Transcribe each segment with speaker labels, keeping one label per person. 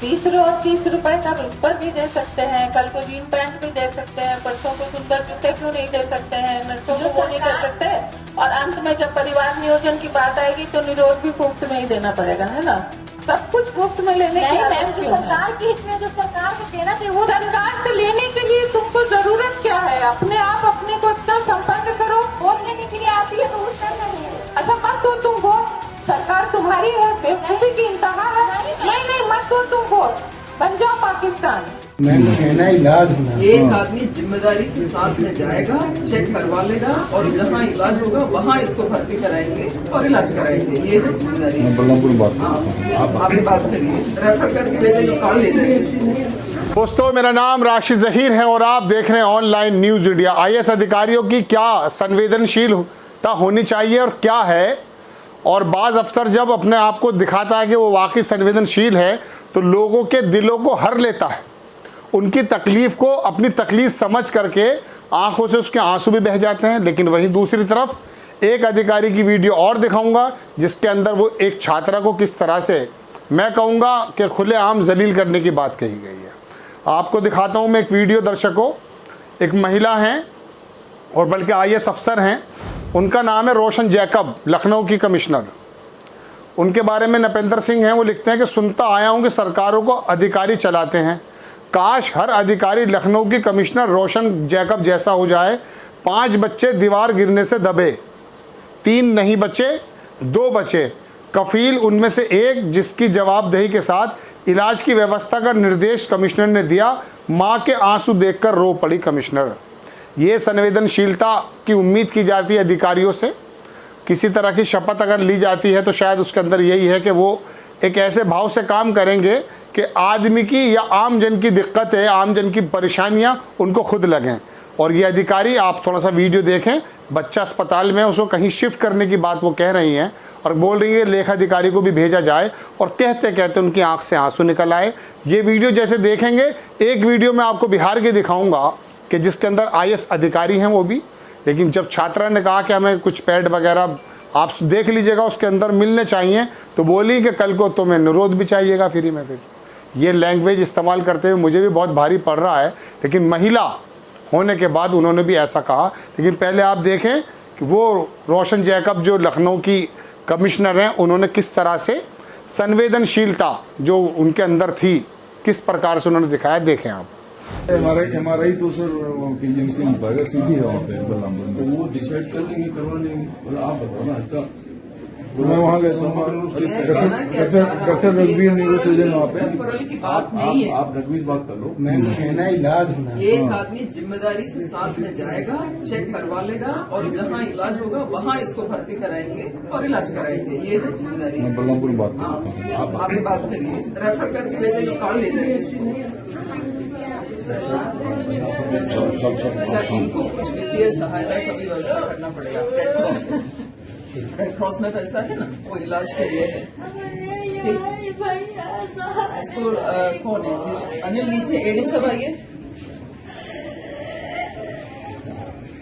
Speaker 1: 30 रुपए का विस्पर भी दे सकते हैं, कल को जीन पैंट भी दे सकते हैं, परसों को सुंदर जूते क्यों नहीं दे सकते हैं, नर्सों को वो नहीं कर सकते। और अंत में जब परिवार नियोजन की बात आएगी तो निरोध भी मुफ्त में ही देना पड़ेगा, है ना। सब कुछ मुफ्त में लेने की
Speaker 2: मैम, जो सरकार की इसमें जो सरकार को देना चाहिए वो
Speaker 1: सरकार से लेने के लिए तुमको जरूरत क्या है? अपने आप अपने को इतना संपन्न करो।
Speaker 2: वोट लेने के लिए आती है तो वोट करना नहीं है।
Speaker 1: अच्छा मत दो तुम वोट, सरकार तुम्हारी है, बेवकूफी की इंतहा है। नहीं मत दो तुम वोट, बन जाओ पाकिस्तान।
Speaker 3: इलाज
Speaker 4: एक आदमी जिम्मेदारी से साथ में जाएगा, चेक करवा लेगा और जहाँ इलाज होगा वहाँ इसको भर्ती कराएंगे और इलाज कराएंगे। ये है जिम्मेदारी। आप आगे बात करिए, रेफर करके भेजे तो कॉल लेंगे।
Speaker 5: दोस्तों, मेरा नाम राशिद जहीर है और आप देख रहे हैं ऑनलाइन न्यूज इंडिया। आईएएस अधिकारियों की क्या संवेदनशीलता होनी चाहिए और क्या है, और बाज़ अफसर जब अपने आप को दिखाता है कि वो वाकई संवेदनशील है तो लोगों के दिलों को हर लेता है। उनकी तकलीफ़ को अपनी तकलीफ़ समझ करके आंखों से उसके आंसू भी बह जाते हैं। लेकिन वहीं दूसरी तरफ एक अधिकारी की वीडियो और दिखाऊंगा जिसके अंदर वो एक छात्रा को किस तरह से, मैं कहूँगा कि खुलेआम जलील करने की बात कही गई है। आपको दिखाता हूँ मैं एक वीडियो। दर्शकों, एक महिला हैं और बल्कि आईएएस अफसर हैं, उनका नाम है रोशन जैकब, लखनऊ की कमिश्नर। उनके बारे में नपेंद्र सिंह हैं, वो लिखते हैं कि सुनता आया हूं कि सरकारों को अधिकारी चलाते हैं, काश हर अधिकारी लखनऊ की कमिश्नर रोशन जैकब जैसा हो जाए। 5 बच्चे दीवार गिरने से दबे, 3 नहीं बचे, 2 बचे, कफील उनमें से एक जिसकी जवाबदेही के साथ इलाज की व्यवस्था का निर्देश कमिश्नर ने दिया। माँ के आंसू देखकर रो पड़ी कमिश्नर। ये संवेदनशीलता की उम्मीद की जाती है अधिकारियों से। किसी तरह की शपथ अगर ली जाती है तो शायद उसके अंदर यही है कि वो एक ऐसे भाव से काम करेंगे कि आदमी की या आम जन की दिक्कतें, आम जन की परेशानियां उनको खुद लगें। और ये अधिकारी, आप थोड़ा सा वीडियो देखें, बच्चा अस्पताल में, उसको कहीं शिफ्ट करने की बात वो कह रही हैं और बोल रही है लेखाधिकारी को भी भेजा जाए, और कहते कहते उनकी आंख से आंसू निकल आए। ये वीडियो जैसे देखेंगे, एक वीडियो मैं आपको बिहार के दिखाऊंगा कि जिसके अंदर आईएएस अधिकारी हैं वो भी, लेकिन जब छात्रा ने कहा कि हमें कुछ पैड वगैरह आप देख लीजिएगा उसके अंदर मिलने चाहिए, तो बोली कि कल को तुम्हें निरोध भी चाहिएगा फ्री में। फिर ये लैंग्वेज इस्तेमाल करते हुए मुझे भी बहुत भारी पड़ रहा है, लेकिन महिला होने के बाद उन्होंने भी ऐसा कहा। लेकिन पहले आप देखें कि वो रोशन जैकब जो लखनऊ की कमिश्नर हैं, उन्होंने किस तरह से संवेदनशीलता जो उनके अंदर थी, किस प्रकार से उन्होंने दिखाया। देखें आप।
Speaker 3: हमारा ही तो सर पीएमसी विभाग सीधी है वहाँ पे बलरामपुर में,
Speaker 6: तो वो डिसाइड कर लेंगे, करवा लेंगे। और आप बताओ ना इसका,
Speaker 3: मैं वहाँ गया डॉक्टर रघुवीर न्यूरोसर्जन वहाँ पे।
Speaker 4: रेफरल की बात नहीं है।
Speaker 6: आप रघुवीर बात कर लो।
Speaker 3: इलाज होना।
Speaker 4: एक आदमी जिम्मेदारी से साथ में जाएगा, चेक करवा लेगा और जहाँ इलाज होगा वहाँ इसको भर्ती कराएंगे और इलाज कराएंगे। ये है जिम्मेदारी।
Speaker 3: मैं बलरामपुर बात करता हूँ।
Speaker 4: आप आगे बात करिए, रेफर करके भेजे तो कॉल लेंगे। अच्छा, इनको कुछ वित्तीय सहायता का भी व्यवस्था करना पड़ेगा। रेड क्रॉस में पैसा है ना, वो इलाज के लिए है। ठीक, इसको कौन है? अनिल नीचे एडिंग सब आइए।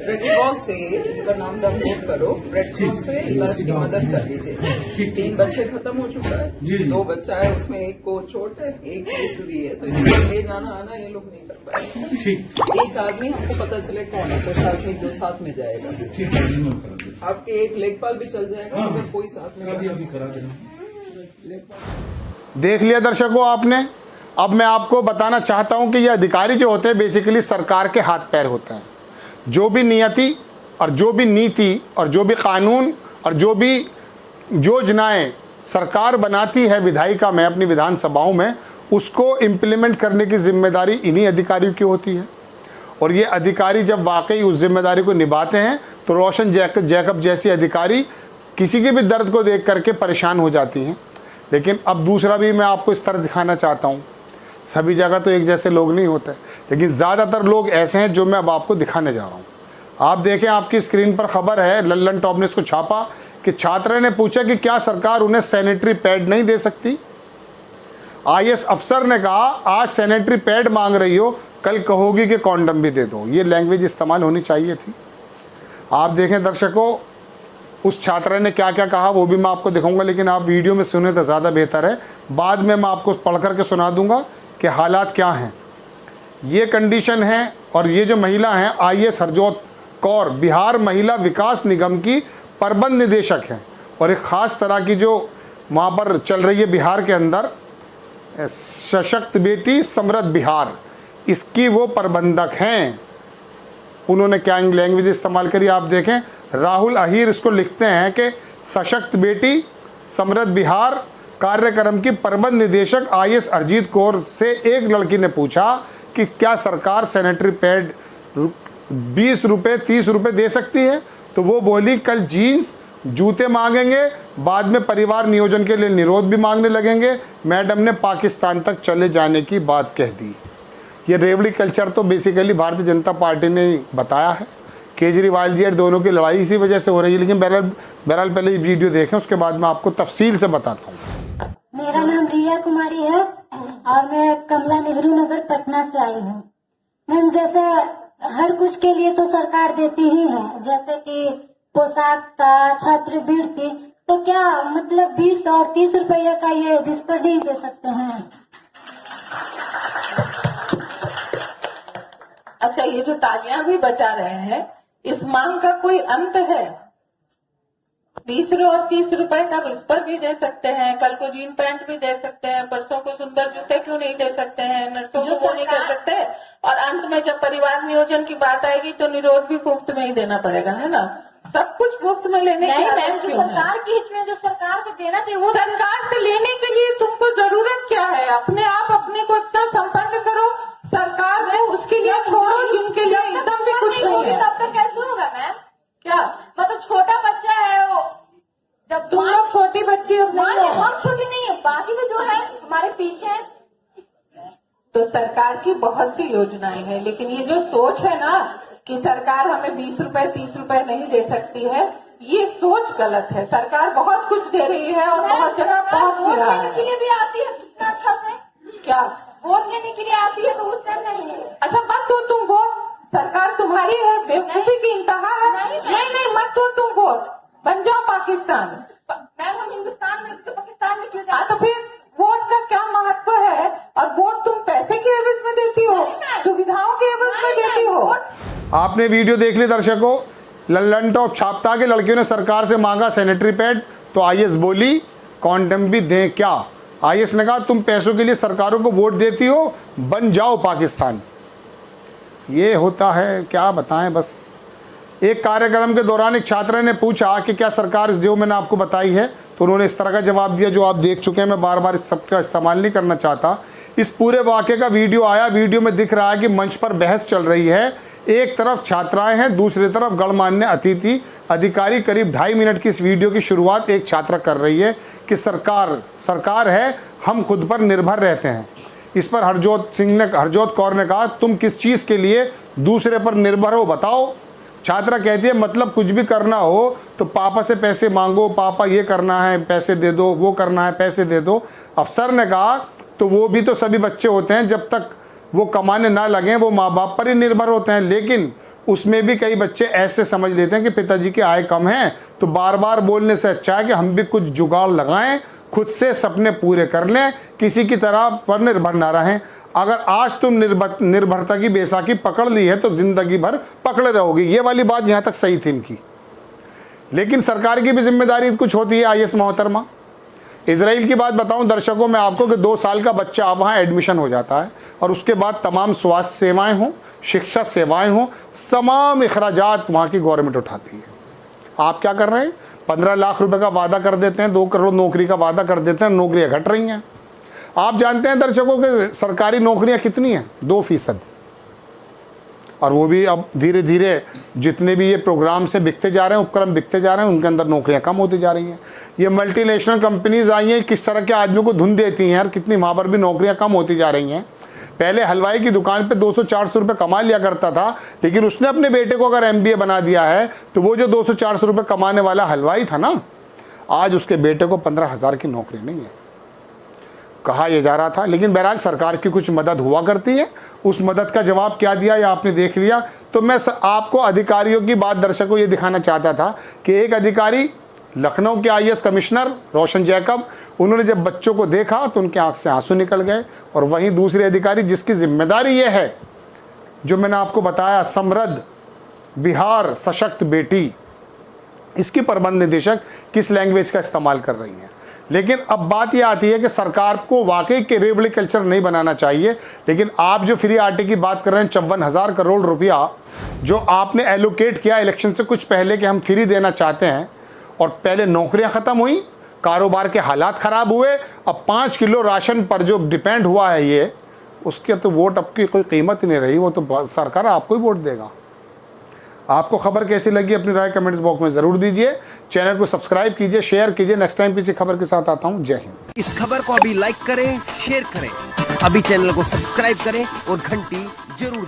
Speaker 4: रेड क्रॉस से इनका नाम डाउनलोड करो, रेड क्रॉस से इलाज की मदद कर लीजिए। 3 बच्चे खत्म हो चुका है, 2 बच्चा है, उसमें एक को चोट है, एक केस हुई है, तो इसको ले जाना आना ये लोग नहीं कर पाएंगे। एक आदमी हमको पता चले कौन है, प्रशासनिक जो साथ में जाएगा। आपके एक लेखपाल भी चल जाएगा अगर कोई साथ में करा देना।
Speaker 5: देख लिया दर्शकों आपने। अब मैं आपको बताना चाहता हूं कि ये अधिकारी जो होते हैं बेसिकली सरकार के हाथ पैर होते हैं। जो भी नियति और जो भी नीति और जो भी कानून और जो भी योजनाएं सरकार बनाती है विधायिका में, अपनी विधानसभाओं में, उसको इम्प्लीमेंट करने की जिम्मेदारी इन्हीं अधिकारियों की होती है। और ये अधिकारी जब वाकई उस जिम्मेदारी को निभाते हैं तो रोशन जैकब जैसी अधिकारी किसी के भी दर्द को देख करके परेशान हो जाती हैं। लेकिन अब दूसरा भी मैं आपको इस तरह दिखाना चाहता हूँ। सभी जगह तो एक जैसे लोग नहीं होते, लेकिन ज़्यादातर लोग ऐसे हैं जो मैं अब आपको दिखाने जा रहा हूँ। आप देखें, आपकी स्क्रीन पर खबर है, लल्लन टॉप ने इसको छापा कि छात्रा ने पूछा कि क्या सरकार उन्हें सैनिटरी पैड नहीं दे सकती। आईएएस अफसर ने कहा आज सैनिटरी पैड मांग रही हो, कल कहोगी कि कॉन्डम भी दे दो। ये लैंग्वेज इस्तेमाल होनी चाहिए थी। आप देखें दर्शकों, उस छात्रा ने क्या क्या कहा वो भी मैं आपको दिखाऊंगा, लेकिन आप वीडियो में सुने तो ज़्यादा बेहतर है। बाद में मैं आपको पढ़ करके सुना दूंगा कि हालात क्या हैं। ये कंडीशन है। और ये जो महिला हैं IAS हरजोत कौर बिहार महिला विकास निगम की प्रबंध निदेशक हैं, और एक ख़ास तरह की जो वहाँ पर चल रही है बिहार के अंदर सशक्त बेटी समृद्ध बिहार, इसकी वो प्रबंधक हैं। उन्होंने क्या लैंग्वेज इस्तेमाल करी आप देखें। राहुल अहीर इसको लिखते हैं कि सशक्त बेटी समृद्ध बिहार कार्यक्रम की प्रबंध निदेशक IAS अरजीत कौर से एक लड़की ने पूछा कि क्या सरकार सैनिटरी पैड 20 रुपये 30 रुपये दे सकती है, तो वो बोली कल जीन्स जूते मांगेंगे, बाद में परिवार नियोजन के लिए निरोध भी मांगने लगेंगे। मैडम ने पाकिस्तान तक चले जाने की बात कह दी। ये रेवड़ी कल्चर तो बेसिकली भारतीय जनता पार्टी ने बताया है। केजरीवाल जी और दोनों की लड़ाई इसी वजह से हो रही है। लेकिन बहरहाल पहले ये वीडियो देखें, उसके बाद मैं आपको तफसील से बताता हूँ।
Speaker 2: मेरा नाम रिया कुमारी है और मैं कमला नेहरू नगर पटना से आई हूँ। मैम जैसे हर कुछ के लिए तो सरकार देती ही है, जैसे कि पोशाक का, छात्रवृत्ति, तो क्या मतलब 20 और 30 रुपये का ये बिस्तर नहीं दे सकते हैं?
Speaker 1: अच्छा, ये जो तालियां भी बजा रहे हैं, इस मांग का कोई अंत है? 20 और 30 रुपए का बिस्तर भी दे सकते हैं, कल को जीन पैंट भी दे सकते हैं, परसों को सुंदर जूते क्यों नहीं दे सकते हैं, नर्सों को वो नहीं कर सकते, और अंत में जब परिवार नियोजन की बात आएगी तो निरोध भी मुफ्त में ही देना पड़ेगा, है ना? सब कुछ मुफ्त में लेने की
Speaker 2: मैम जो सरकार की हित में जो सरकार को देना चाहिए वो
Speaker 1: सरकार से लेने के लिए तुमको जरूरत क्या है? अपने आप अपने को इतना संपन्न करो, सरकार को उसके लिए छोड़ो जिनके लिए एकदम भी कुछ नहीं है।
Speaker 2: तब तक कैसे होगा मैम?
Speaker 1: क्या
Speaker 2: मतलब छोटा बच्चा है वो, जब
Speaker 1: तुम लोग छोटी बच्ची हो,
Speaker 2: हम छोटी नहीं है, बाकी के जो है हमारे पीछे है।
Speaker 1: तो सरकार की बहुत सी योजनाएं हैं, लेकिन ये जो सोच है ना कि सरकार हमें 20 रुपए 30 रुपए नहीं दे सकती है, ये सोच गलत है। सरकार बहुत कुछ दे रही है और बहुत जगह पहुंच भी रहा है।
Speaker 2: वोट लेने के लिए भी आती है कितना अच्छा से,
Speaker 1: क्या
Speaker 2: वोट लेने के लिए आती है तो उस टाइम नहीं है।
Speaker 1: अच्छा, मत दो तुम वोट, सरकार तुम्हारी है, बेवकूफी की इंतहा है। नहीं, मत दो तुम वोट, बन जाओ पाकिस्तान।
Speaker 2: मैम हम हिंदुस्तान में तो पाकिस्तान में क्यों
Speaker 1: हाँ, तो फिर वोट का क्या महत्व है? और वोट तुम पैसे के एवज में देती हो, सुविधाओं के एवज में देती हो।
Speaker 5: आपने वीडियो देख ली दर्शकों। लल्लन टॉप छापता के लड़कियों ने सरकार से मांगा सैनिटरी पैड, तो IAS बोली कॉन्डम भी दें क्या? IAS ने कहा तुम पैसों के लिए सरकारों को वोट देती हो, बन जाओ पाकिस्तान। ये होता है, क्या बताएं। बस एक कार्यक्रम के दौरान एक छात्रा ने पूछा कि क्या सरकार जो मैंने आपको बताई है, तो उन्होंने इस तरह का जवाब दिया जो आप देख चुके हैं। मैं बार बार इस सब का इस्तेमाल नहीं करना चाहता। इस पूरे वाक़े का वीडियो आया, वीडियो में दिख रहा है कि मंच पर बहस चल रही है। एक तरफ छात्राएं हैं, दूसरी तरफ गणमान्य अतिथि अधिकारी। करीब 2.5 मिनट की इस वीडियो की शुरुआत एक छात्रा कर रही है कि सरकार है, हम खुद पर निर्भर रहते हैं। इस पर हरजोत कौर ने कहा तुम किस चीज़ के लिए दूसरे पर निर्भर हो बताओ। छात्रा कहती है मतलब कुछ भी करना हो तो पापा से पैसे मांगो, पापा ये करना है पैसे दे दो, वो करना है पैसे दे दो। अफसर ने कहा तो वो भी तो सभी बच्चे होते हैं, जब तक वो कमाने ना लगें वो माँ बाप पर ही निर्भर होते हैं। लेकिन उसमें भी कई बच्चे ऐसे समझ लेते हैं कि पिताजी की आय कम है, तो बार बार बोलने से अच्छा है कि हम भी कुछ जुगाड़ लगाएं, खुद से सपने पूरे कर लें, किसी की तरह पर निर्भर ना रहें। अगर आज तुम निर्भरता की बैसाखी पकड़ ली है तो जिंदगी भर पकड़े रहोगी। ये वाली बात यहाँ तक सही थी इनकी। लेकिन सरकार की भी जिम्मेदारी कुछ होती है। IAS मोहतरमा, इजराइल की बात बताऊं दर्शकों मैं आपको कि 2 साल का बच्चा वहाँ एडमिशन हो जाता है और उसके बाद तमाम स्वास्थ्य सेवाएं हों, शिक्षा सेवाएं हों, तमाम अखराजात वहाँ की गवर्नमेंट उठाती है। आप क्या कर रहे हैं? 15 लाख रुपए का वादा कर देते हैं, 2 करोड़ नौकरी का वादा कर देते हैं, नौकरियाँ घट रही हैं। आप जानते हैं दर्शकों कि सरकारी नौकरियां कितनी हैं? 2%। और वो भी अब धीरे धीरे जितने भी ये प्रोग्राम से बिकते जा रहे हैं, उपक्रम बिकते जा रहे हैं, उनके अंदर नौकरियां कम होती जा रही हैं। ये मल्टीनेशनल कंपनीज आई हैं, किस तरह के आदमियों को धुन देती हैं यार, कितनी वहाँ पर भी नौकरियां कम होती जा रही हैं। पहले हलवाई की दुकान पे 200-400 रुपये कमा लिया करता था, लेकिन उसने अपने बेटे को अगर MBA बना दिया है तो वो जो 200-400 रुपये कमाने वाला हलवाई था ना, आज उसके बेटे को 15,000 की नौकरी नहीं है। कहा यह जा रहा था। लेकिन बहरहाल सरकार की कुछ मदद हुआ करती है, उस मदद का जवाब क्या दिया या आपने देख लिया। तो मैं आपको अधिकारियों की बात दर्शकों ये दिखाना चाहता था कि एक अधिकारी लखनऊ के IAS कमिश्नर रोशन जैकब, उन्होंने जब बच्चों को देखा तो उनके आंख से आंसू निकल गए। और वहीं दूसरे अधिकारी जिसकी जिम्मेदारी ये है, जो मैंने आपको बताया, समृद्ध बिहार सशक्त बेटी, इसकी प्रबंध निदेशक किस लैंग्वेज का इस्तेमाल कर रही हैं। लेकिन अब बात यह आती है कि सरकार को वाकई केरेबली कल्चर नहीं बनाना चाहिए। लेकिन आप जो फ्री आटे की बात कर रहे हैं, 54,000 करोड़ रुपया जो आपने एलोकेट किया इलेक्शन से कुछ पहले कि हम फ्री देना चाहते हैं, और पहले नौकरियां ख़त्म हुई, कारोबार के हालात ख़राब हुए, अब 5 किलो राशन पर जो डिपेंड हुआ है ये, उसके तो वोट अब की कोई कीमत ही नहीं रही। वो तो सरकार आपको ही वोट देगा। आपको खबर कैसी लगी अपनी राय कमेंट्स बॉक्स में ज़रूर दीजिए। चैनल को सब्सक्राइब कीजिए, शेयर कीजिए। नेक्स्ट टाइम किसी खबर के साथ आता हूँ। जय हिंद।
Speaker 7: इस खबर को अभी लाइक करें, शेयर करें, अभी चैनल को सब्सक्राइब करें और घंटी जरूर